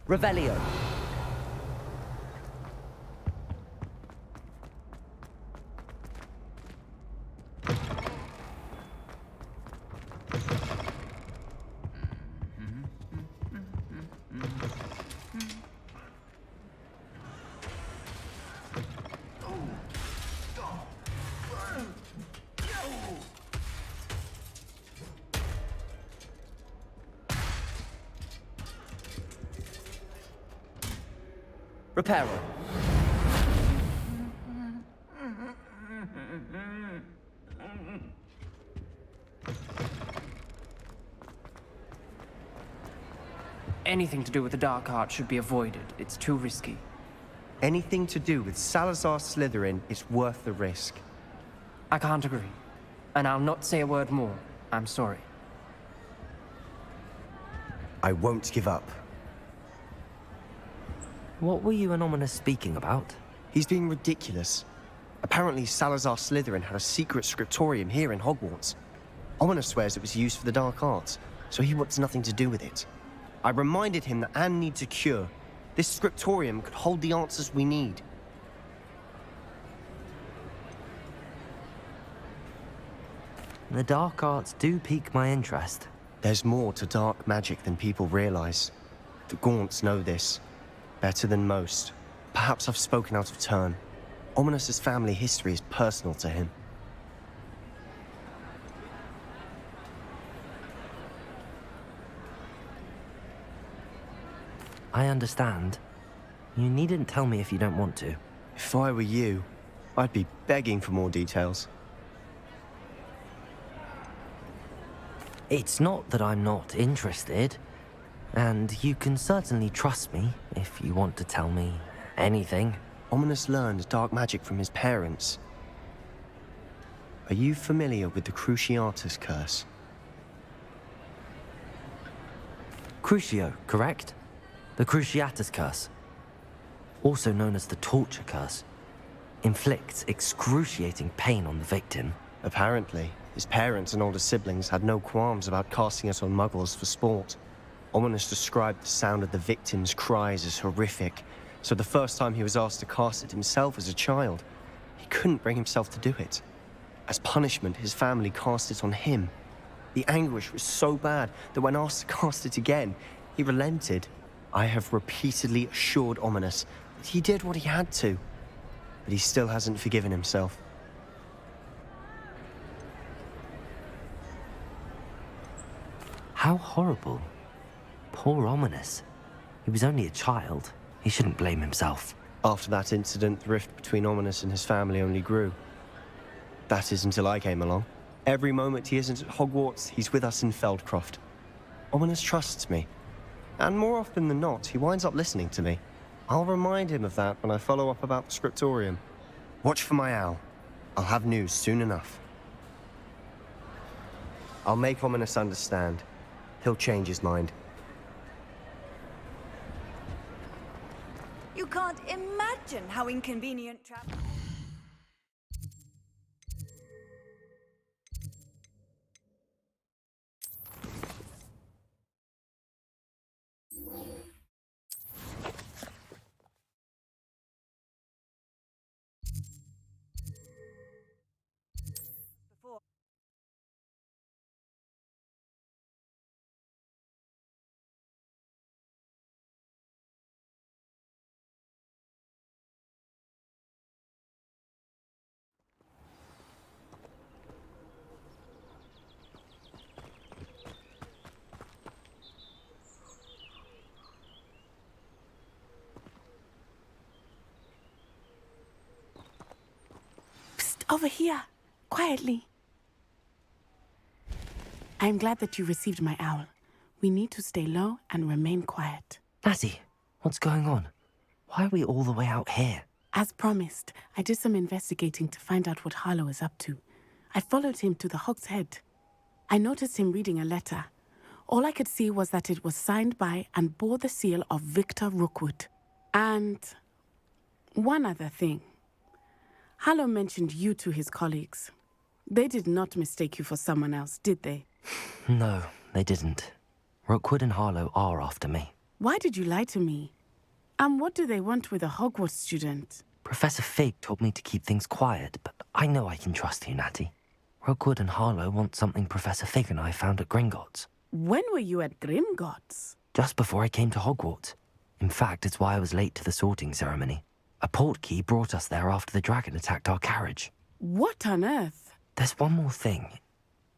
Revelio. Reparo. Anything to do with the dark arts should be avoided. It's too risky. Anything to do with Salazar Slytherin is worth the risk. I can't agree. And I'll not say a word more. I'm sorry. I won't give up. What were you and Ominous speaking about? He's being ridiculous. Apparently Salazar Slytherin had a secret scriptorium here in Hogwarts. Ominous swears it was used for the dark arts, so he wants nothing to do with it. I reminded him that Anne needs a cure. This scriptorium could hold the answers we need. The dark arts do pique my interest. There's more to dark magic than people realize. The Gaunts know this. Better than most. Perhaps I've spoken out of turn. Ominous's family history is personal to him. I understand. You needn't tell me if you don't want to. If I were you, I'd be begging for more details. It's not that I'm not interested. And you can certainly trust me if you want to tell me anything. Ominous learned dark magic from his parents. Are you familiar with the Cruciatus curse? Crucio, correct? The Cruciatus curse. Also known as the torture curse. Inflicts excruciating pain on the victim. Apparently, his parents and older siblings had no qualms about casting it on muggles for sport. Ominous described the sound of the victim's cries as horrific, so the first time he was asked to cast it himself as a child, he couldn't bring himself to do it. As punishment, his family cast it on him. The anguish was so bad that when asked to cast it again, he relented. I have repeatedly assured Ominous that he did what he had to, but he still hasn't forgiven himself. How horrible. Poor Ominous. He was only a child. He shouldn't blame himself. After that incident, the rift between Ominous and his family only grew. That is until I came along. Every moment he isn't at Hogwarts, he's with us in Feldcroft. Ominous trusts me. And more often than not, he winds up listening to me. I'll remind him of that when I follow up about the scriptorium. Watch for my owl. I'll have news soon enough. I'll make Ominous understand. He'll change his mind. You can't imagine how inconvenient travel. Over here, quietly. I'm glad that you received my owl. We need to stay low and remain quiet. Lassie, what's going on? Why are we all the way out here? As promised, I did some investigating to find out what Harlow is up to. I followed him to the Hog's Head. I noticed him reading a letter. All I could see was that it was signed by and bore the seal of Victor Rookwood. And one other thing. Harlow mentioned you to his colleagues. They did not mistake you for someone else, did they? No, they didn't. Rookwood and Harlow are after me. Why did you lie to me? And what do they want with a Hogwarts student? Professor Fig told me to keep things quiet, but I know I can trust you, Natty. Rookwood and Harlow want something Professor Fig and I found at Gringotts. When were you at Gringotts? Just before I came to Hogwarts. In fact, it's why I was late to the sorting ceremony. A portkey brought us there after the dragon attacked our carriage. What on earth? There's one more thing.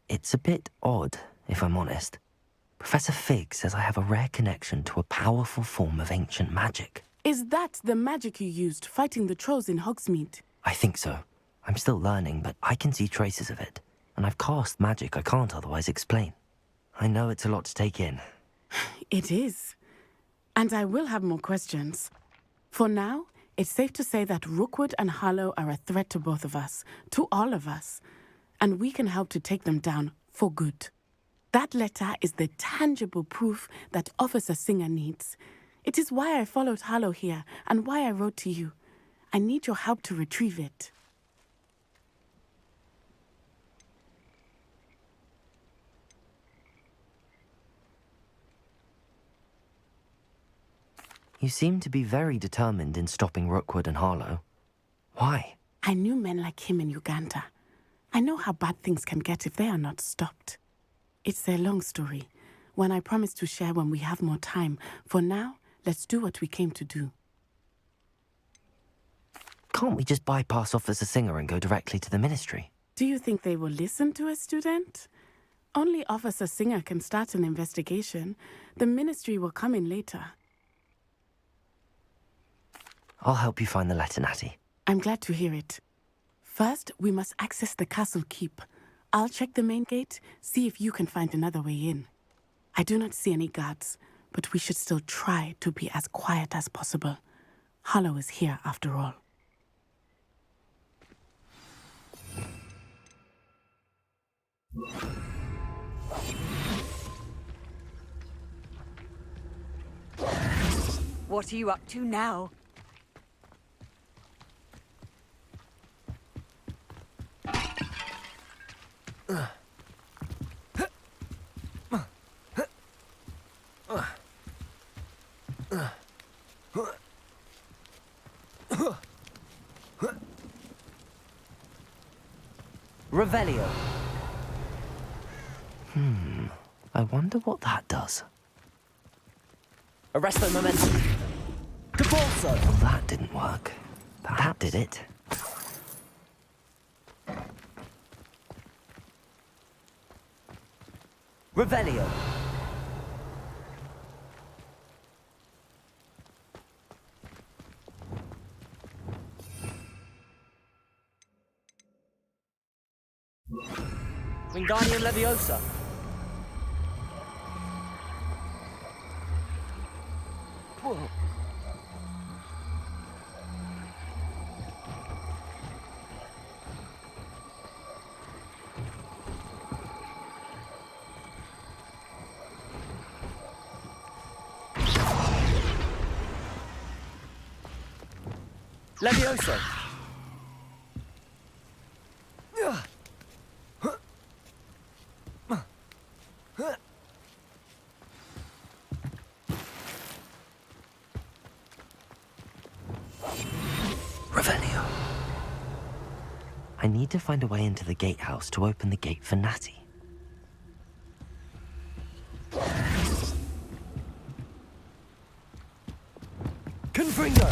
It's a bit odd, if I'm honest. Professor Fig says I have a rare connection to a powerful form of ancient magic. Is that the magic you used fighting the trolls in Hogsmeade? I think so. I'm still learning, but I can see traces of it. And I've cast magic I can't otherwise explain. I know it's a lot to take in. It is. And I will have more questions. For now, it's safe to say that Rookwood and Harlow are a threat to both of us, to all of us. And we can help to take them down for good. That letter is the tangible proof that Officer Singer needs. It is why I followed Harlow here and why I wrote to you. I need your help to retrieve it. You seem to be very determined in stopping Rookwood and Harlow. Why? I knew men like him in Uganda. I know how bad things can get if they are not stopped. It's a long story, one I promise to share when we have more time. For now, let's do what we came to do. Can't we just bypass Officer Singer and go directly to the Ministry? Do you think they will listen to a student? Only Officer Singer can start an investigation. The Ministry will come in later. I'll help you find the letter, Natty. I'm glad to hear it. First, we must access the castle keep. I'll check the main gate, see if you can find another way in. I do not see any guards, but we should still try to be as quiet as possible. Harlow is here after all. What are you up to now? Revelio. I wonder what that does. Arresto momentum. Depulso. Well, that didn't work. That did it. Revelio. Wingardium Leviosa. Whoa. Leviosa. Revelio. I need to find a way into the gatehouse to open the gate for Natty. Confringo.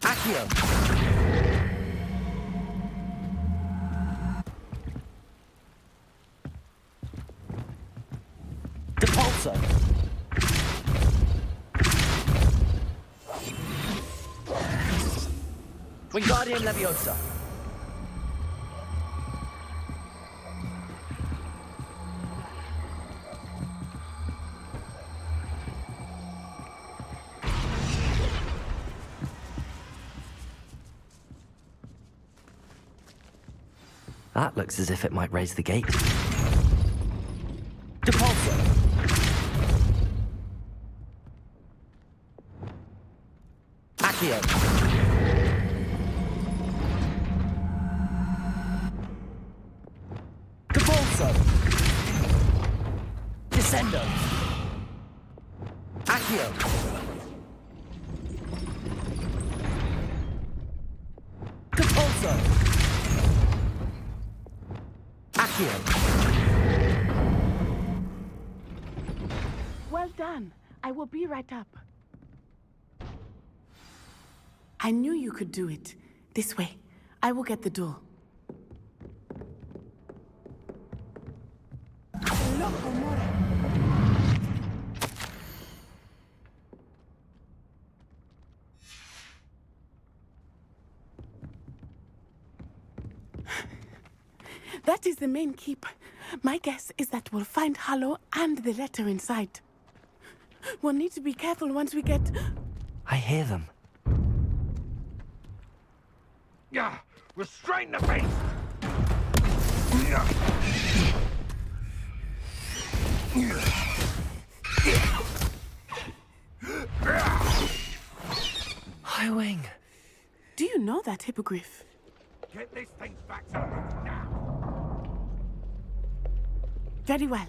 Accio. Depulso. Wingardium Leviosa. That looks as if it might raise the gate. Depulso. Accio. Depulso. Descendo. Accio. Depulso. Accio. Well done. I will be right up. I knew you could do it. This way. I will get the door. That is the main keep. My guess is that we'll find Harlow and the letter inside. We'll need to be careful once we get... I hear them. Yeah, restrain the beast! HIGHWING! Do you know that hippogriff? Get this thing back to the roof now! Very well.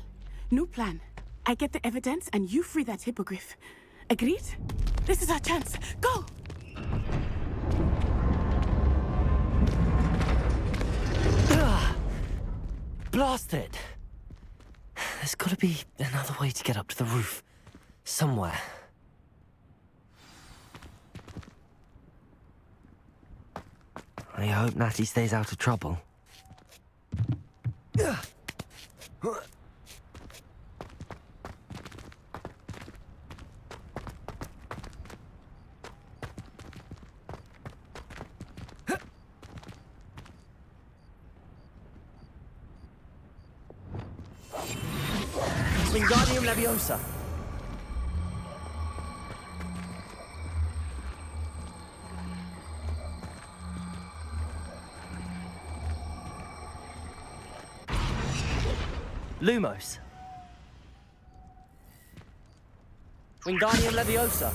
New plan. I get the evidence and you free that hippogriff. Agreed? This is our chance. Go! Blast it! There's gotta be another way to get up to the roof. Somewhere. I hope Natty stays out of trouble. Wingardium Leviosa. Lumos. Wingardium Leviosa.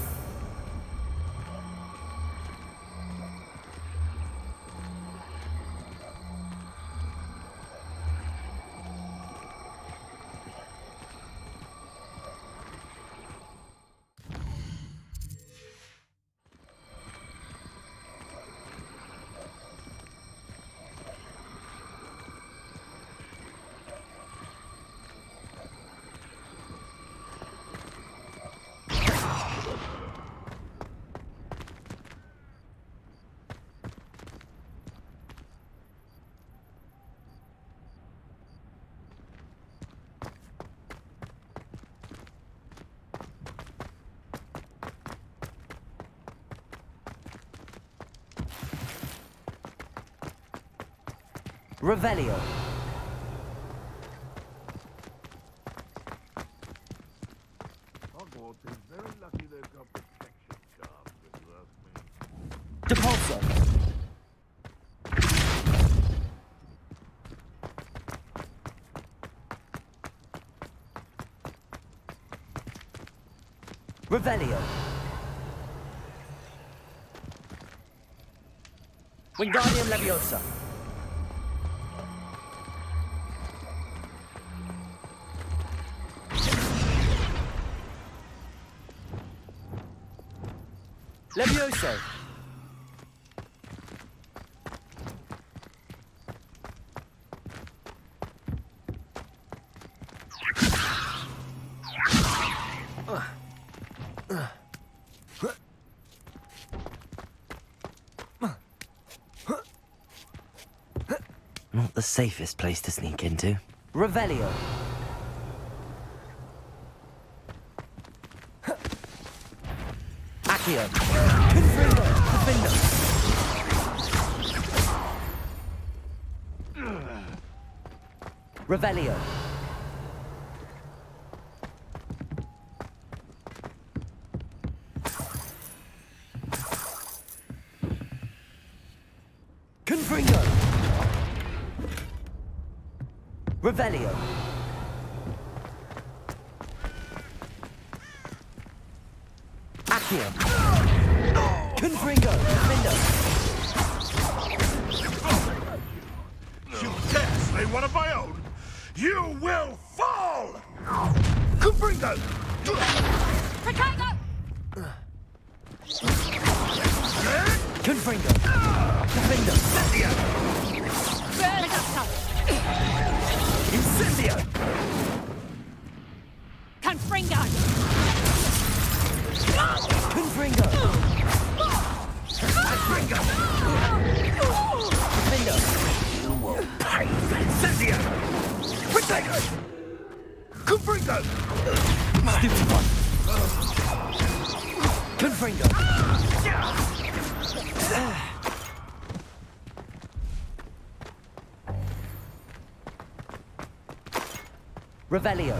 Revelio. Hogwarts is very lucky they've got protection scarves, if you ask me. Depulso. Revelio. Wingardium Leviosa. Levioso. Not the safest place to sneak into. Revelio. Accio. Confringo. Defendo. Revelio. Confringo. Revelio. Accio. Confringo. Defendo. You dare slay one of my own? You will fall! Confringo! Protego! Confringo. Defendo. Incendio. Confringo! Confringo. Defendo. You will pay for Incendio! Protego! Confringo! Stupid one. Confringo. Revelio.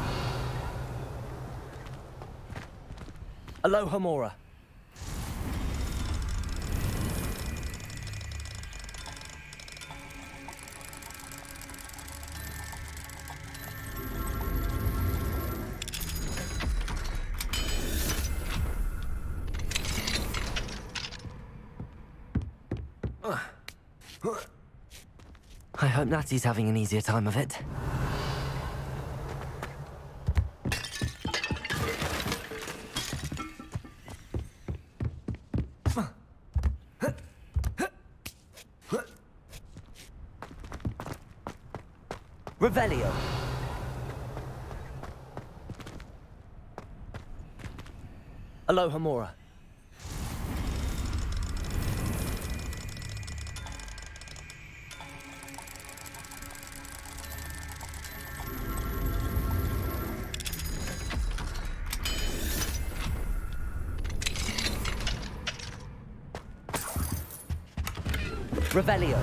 Aloha Mora. I hope Natty's having an easier time of it. Revelio. Aloha Mora. Revelio.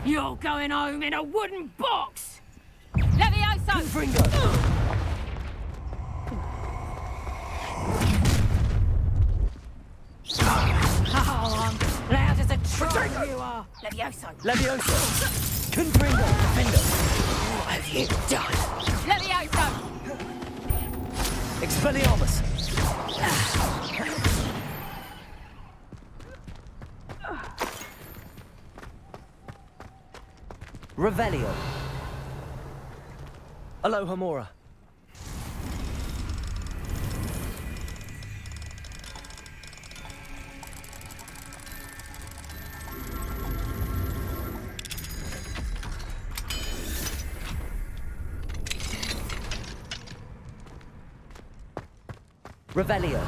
You're going home in a wooden box! Levioso! Confringo. Oh, I'm loud as a troll you are! Levioso! Levioso. Confringo. Defendo. What have you done? Levioso! Expelliarmus. Revelio. Aloha Mora. Revelio.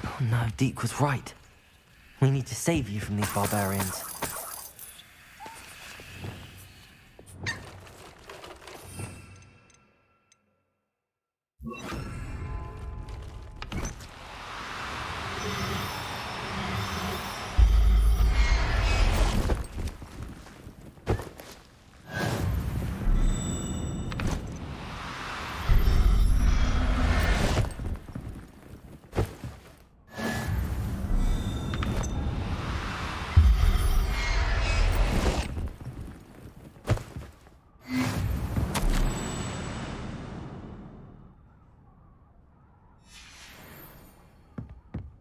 Oh no, Deke was right. We need to save you from these barbarians.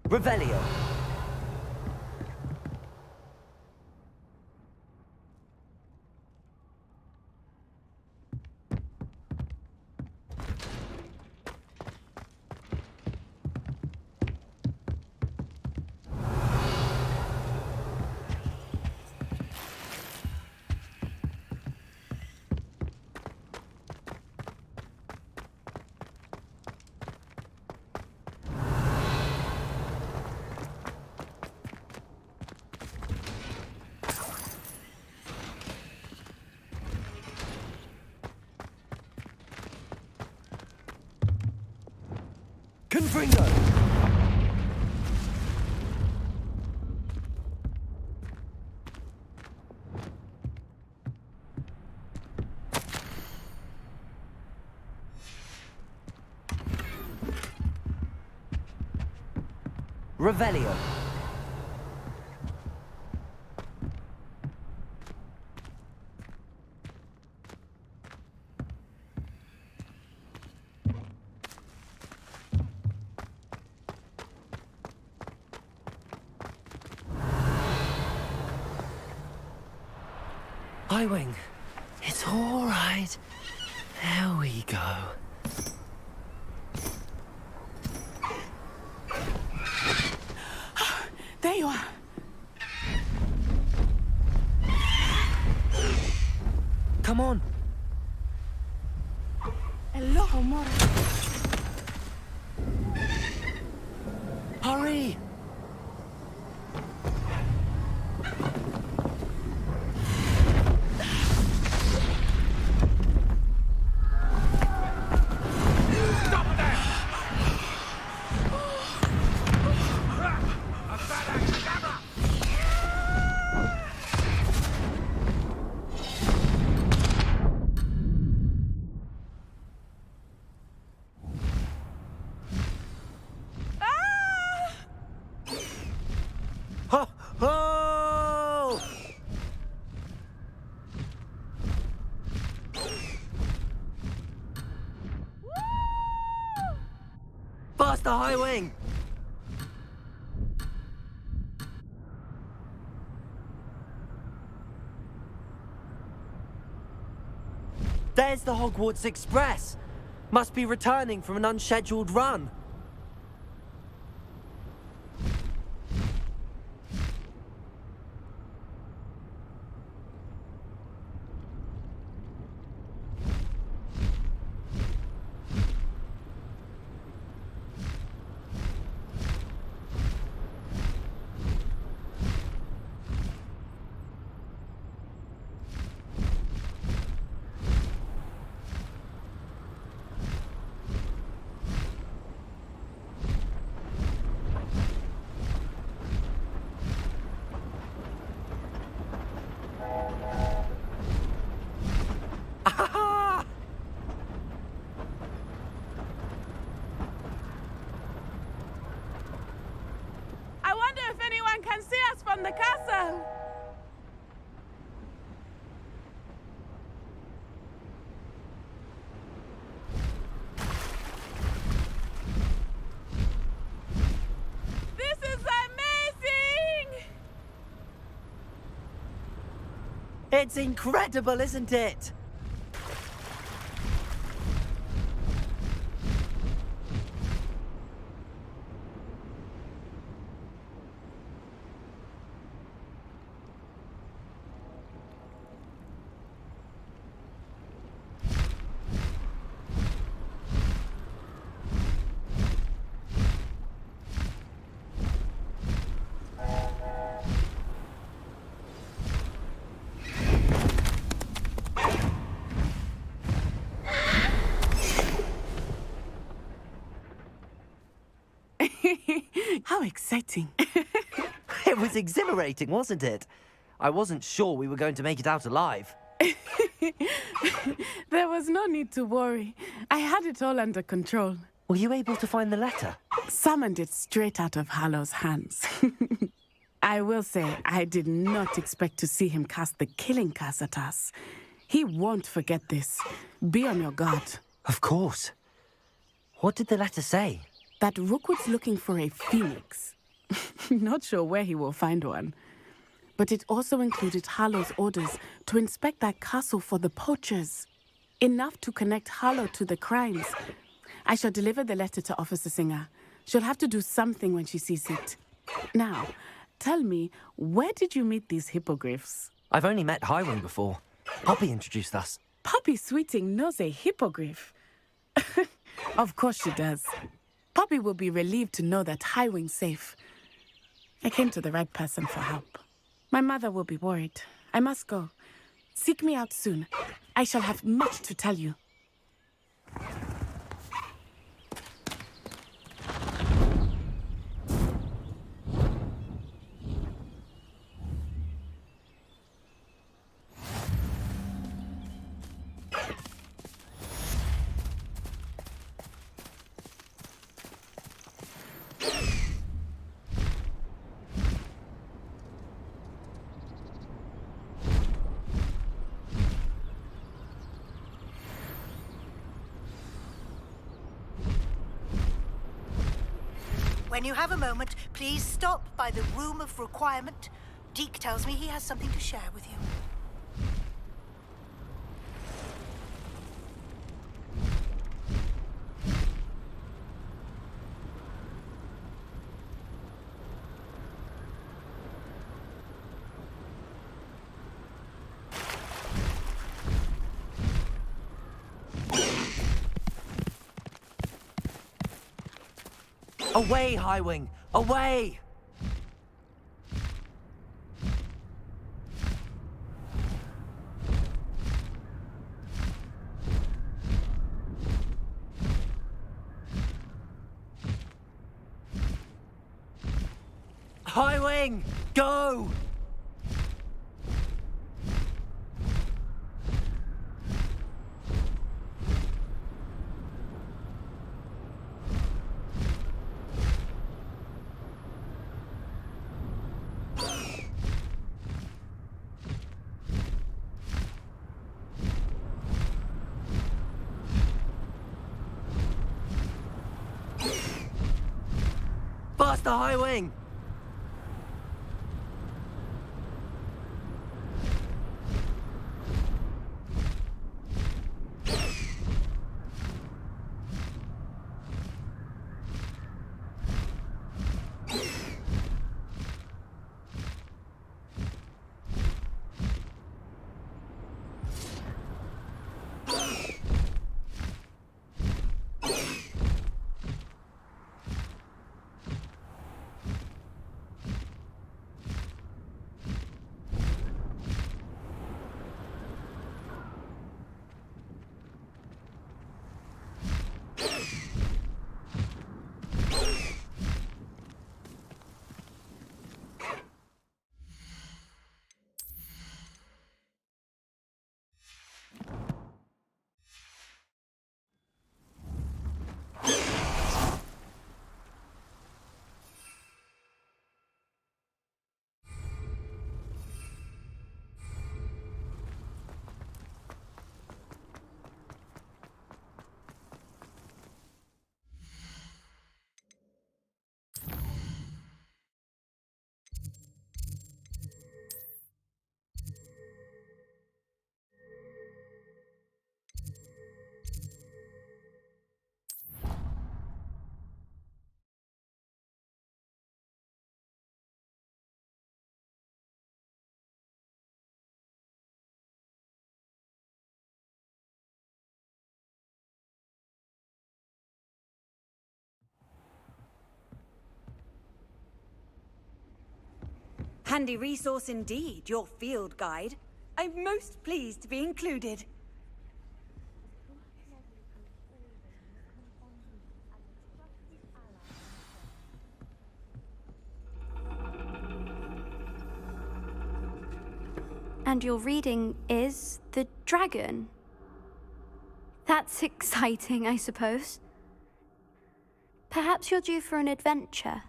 Revelio. Confringo. Revelio. HIGHWING. It's all right. There we go. There you are. Come on. Hello, Homora. Hurry. Ho! Ho! Faster, HIGHWING! There's the Hogwarts Express. Must be returning from an unscheduled run. I wonder if anyone can see us from the castle. This is amazing! It's incredible, isn't it? How exciting. It was exhilarating, wasn't it? I wasn't sure we were going to make it out alive. There was no need to worry. I had it all under control. Were you able to find the letter? Summoned it straight out of Hallow's hands. I will say, I did not expect to see him cast the killing curse at us. He won't forget this. Be on your guard. Of course. What did the letter say? That Rookwood's looking for a phoenix. Not sure where he will find one. But it also included Harlow's orders to inspect that castle for the poachers. Enough to connect Harlow to the crimes. I shall deliver the letter to Officer Singer. She'll have to do something when she sees it. Now, tell me, where did you meet these hippogriffs? I've only met HIGHWING before. Poppy introduced us. Poppy Sweeting knows a hippogriff. Of course she does. Poppy will be relieved to know that HIGHWING's safe. I came to the right person for help. My mother will be worried. I must go. Seek me out soon. I shall have much to tell you. When you have a moment, please stop by the Room of Requirement. Deke tells me he has something to share with you. Away, HIGHWING! Away! HIGHWING! Go! Faster, HIGHWING! Handy resource indeed, your field guide. I'm most pleased to be included. And your reading is the dragon. That's exciting, I suppose. Perhaps you're due for an adventure.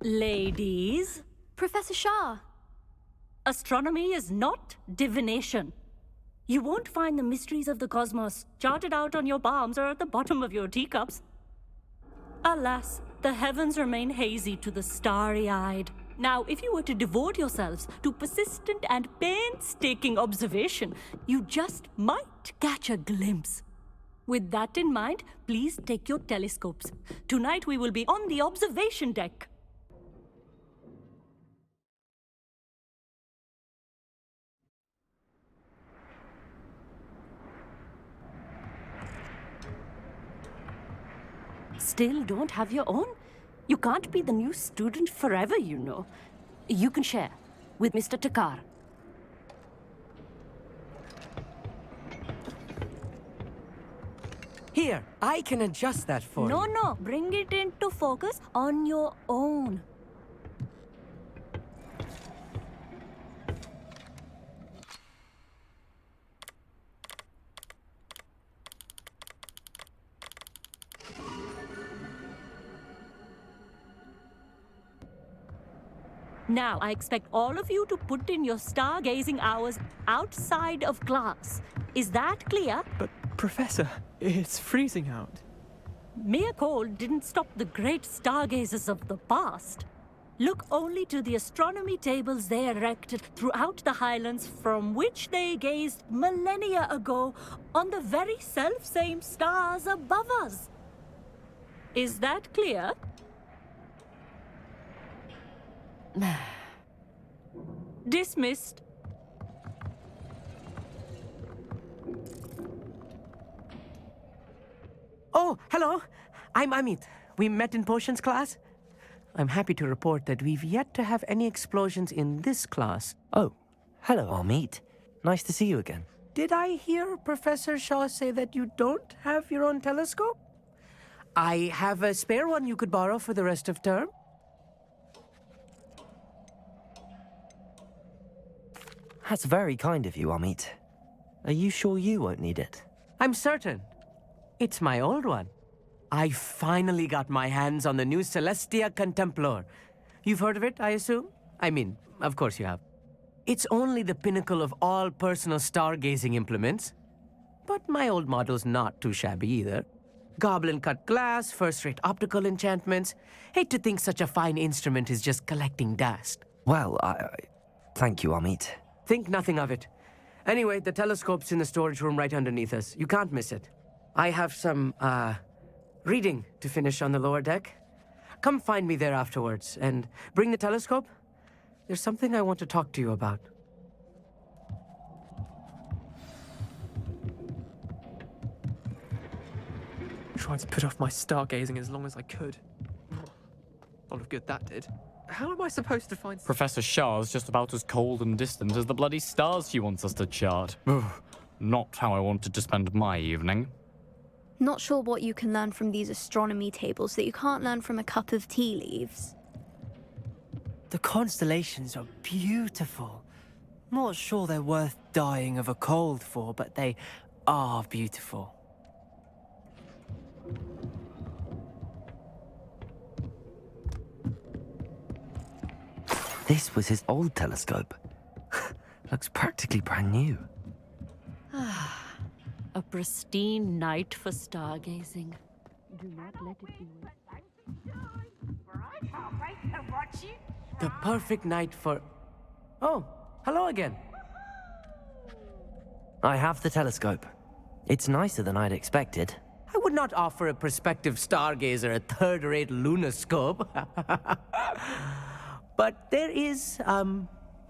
Ladies, Professor Shah. astronomy is not divination. You won't find the mysteries of the cosmos charted out on your palms or at the bottom of your teacups. Alas, the heavens remain hazy to the starry-eyed. Now, if you were to devote yourselves to persistent and painstaking observation, you just might catch a glimpse. With that in mind, please take your telescopes. Tonight we will be on the observation deck. Still don't have your own? You can't be the new student forever, you know. You can share with Mr. Takar. Here, I can adjust that for you. No, bring it into focus on your own. Now, I expect all of you to put in your stargazing hours outside of class. Is that clear? But, Professor, it's freezing out. Mere cold didn't stop the great stargazers of the past. Look only to the astronomy tables they erected throughout the Highlands, from which they gazed millennia ago on the very self-same stars above us. Is that clear? Dismissed. Oh, hello. I'm Amit. We met in potions class. I'm happy to report that we've yet to have any explosions in this class. Oh, hello, Amit. Nice to see you again. Did I hear Professor Shaw say that you don't have your own telescope? I have a spare one you could borrow for the rest of term. That's very kind of you, Amit. Are you sure you won't need it? I'm certain. It's my old one. I finally got my hands on the new Celestia Contemplar. You've heard of it, I assume? I mean, of course you have. It's only the pinnacle of all personal stargazing implements. But my old model's not too shabby either. Goblin-cut glass, first-rate optical enchantments. Hate to think such a fine instrument is just collecting dust. Well, thank you, Amit. Think nothing of it. Anyway, the telescope's in the storage room right underneath us. You can't miss it. I have some, reading to finish on the lower deck. Come find me there afterwards, and bring the telescope. There's something I want to talk to you about. Tried to put off my stargazing as long as I could. A lot of good that did. How am I supposed to find... Professor Shah's just about as cold and distant as the bloody stars she wants us to chart. Ugh, not how I wanted to spend my evening. Not sure what you can learn from these astronomy tables that you can't learn from a cup of tea leaves. The constellations are beautiful. Not sure they're worth dying of a cold for, but they are beautiful. This was his old telescope. Looks practically brand new. A pristine night for stargazing. Do not let it be. The perfect night for... Oh, hello again. I have the telescope. It's nicer than I'd expected. I would not offer a prospective stargazer a third-rate lunoscope. But there is,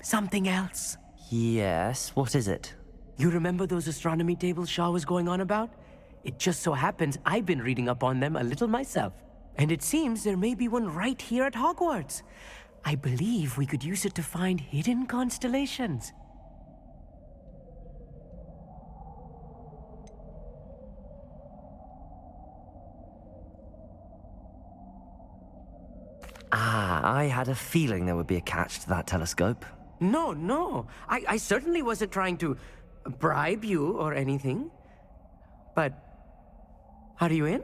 something else. Yes, what is it? You remember those astronomy tables Shaw was going on about? It just so happens I've been reading up on them a little myself. And it seems there may be one right here at Hogwarts. I believe we could use it to find hidden constellations. I had a feeling there would be a catch to that telescope. No. I certainly wasn't trying to bribe you or anything. But are you in?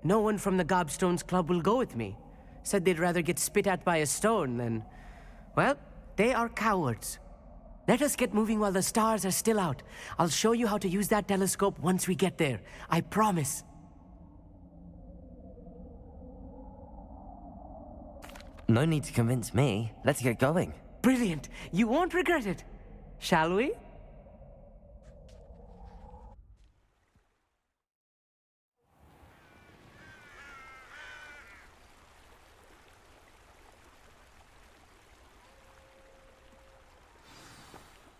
No one from the Gobstones Club will go with me. Said they'd rather get spit at by a stone than... Well, they are cowards. Let us get moving while the stars are still out. I'll show you how to use that telescope once we get there. I promise. No need to convince me. Let's get going. Brilliant. You won't regret it. Shall we?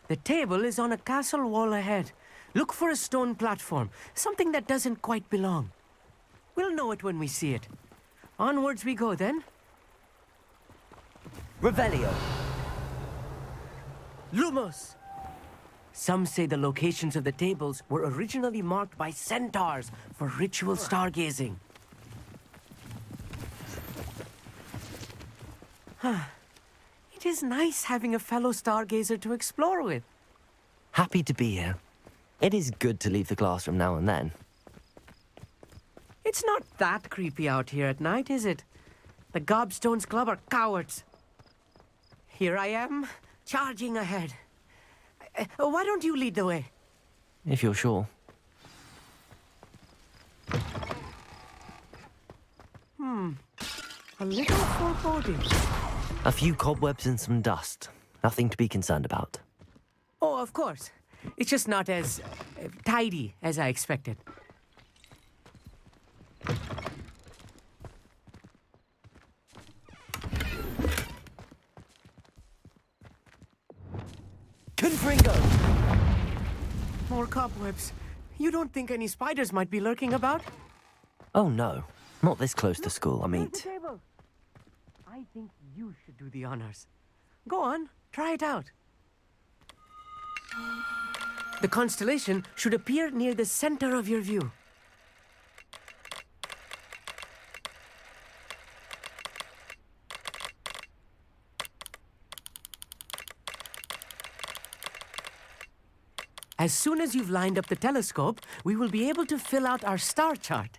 The table is on a castle wall ahead. Look for a stone platform, something that doesn't quite belong. We'll know it when we see it. Onwards we go then. Revelio. Lumos! Some say the locations of the tables were originally marked by centaurs for ritual stargazing. It is nice having a fellow stargazer to explore with. Happy to be here. It is good to leave the classroom now and then. It's not that creepy out here at night, is it? The Gobstones Club are cowards. Here I am, charging ahead. Why don't you lead the way? If you're sure. A little foreboding. A few cobwebs and some dust. Nothing to be concerned about. Oh, of course. It's just not as tidy as I expected. Confringo! More cobwebs. You don't think any spiders might be lurking about? Oh no, not this close to school, I mean. I think you should do the honors. Go on, try it out. The constellation should appear near the center of your view. As soon as you've lined up the telescope, we will be able to fill out our star chart.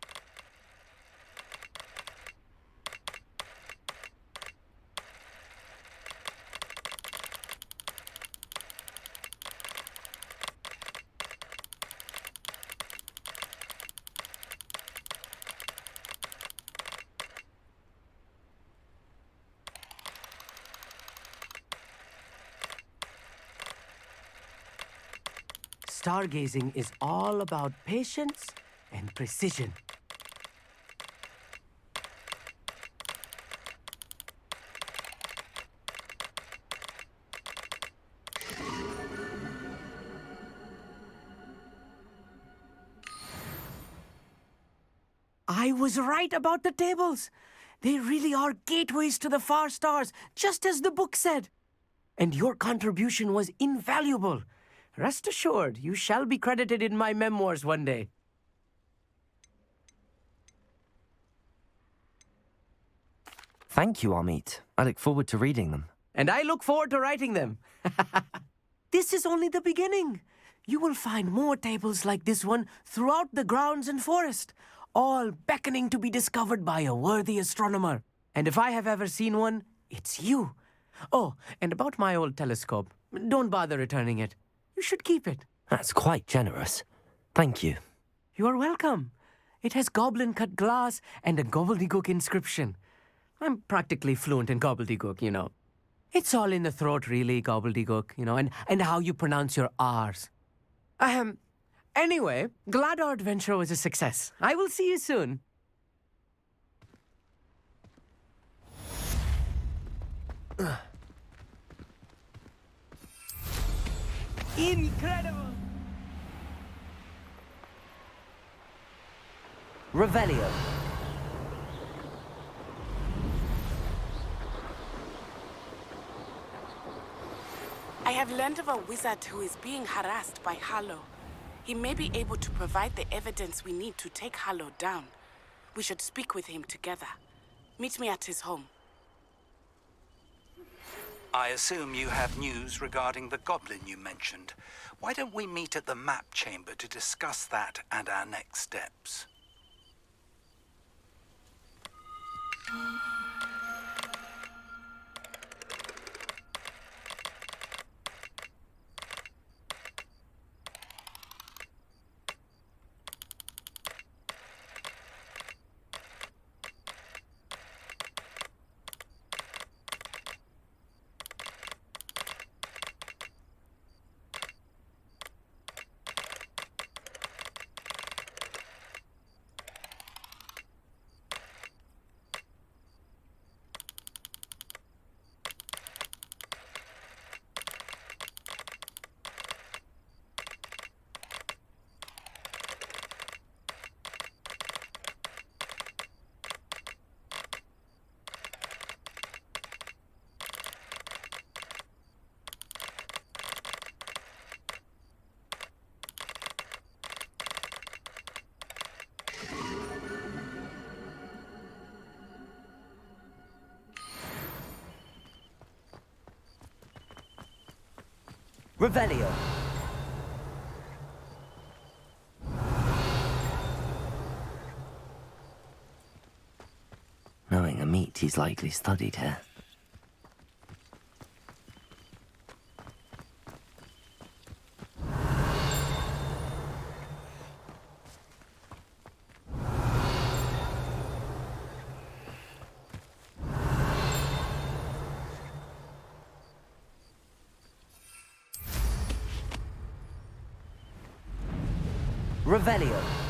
Stargazing is all about patience and precision. I was right about the tables. They really are gateways to the far stars, just as the book said. And your contribution was invaluable. Rest assured, you shall be credited in my memoirs one day. Thank you, Amit. I look forward to reading them. And I look forward to writing them. This is only the beginning. You will find more tables like this one throughout the grounds and forest, all beckoning to be discovered by a worthy astronomer. And if I have ever seen one, it's you. Oh, and about my old telescope, don't bother returning it. You should keep it. That's quite generous. Thank you. You are welcome. It has goblin-cut glass and a gobbledygook inscription. I'm practically fluent in gobbledygook, you know. It's all in the throat, really, gobbledygook, you know, and how you pronounce your R's. Anyway, glad our adventure was a success. I will see you soon. Incredible! Revelio. I have learned of a wizard who is being harassed by Harlow. He may be able to provide the evidence we need to take Harlow down. We should speak with him together. Meet me at his home. I assume you have news regarding the goblin you mentioned. Why don't we meet at the map chamber to discuss that and our next steps? Revelio. Knowing Amit, he's likely studied here. Revelio.